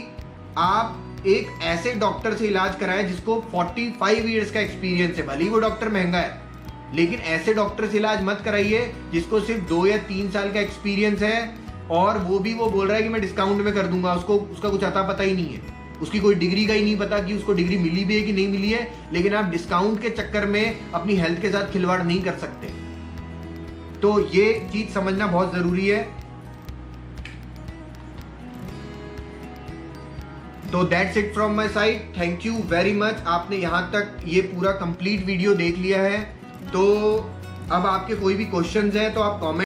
आप एक ऐसे डॉक्टर से इलाज कराएं जिसको 45 इयर्स का एक्सपीरियंस है। भले ही वो डॉक्टर महंगा है, लेकिन ऐसे डॉक्टर से इलाज मत कराइए जिसको सिर्फ 2 या 3 साल का एक्सपीरियंस है और वो बोल रहा है कि मैं डिस्काउंट में कर दूंगा। उसका कुछ अता पता ही नहीं है, उसकी कोई डिग्री का ही नहीं पता कि उसको डिग्री मिली भी है कि नहीं मिली है। लेकिन आप डिस्काउंट के चक्कर में अपनी हेल्थ के साथ खिलवाड़ नहीं कर सकते। तो ये चीज समझना बहुत जरूरी है। तो that's it from my side, thank you very much. आपने यहां तक ये पूरा कंप्लीट वीडियो देख लिया है। तो अब आपके कोई भी क्वेश्चंस हैं तो आप कमेंट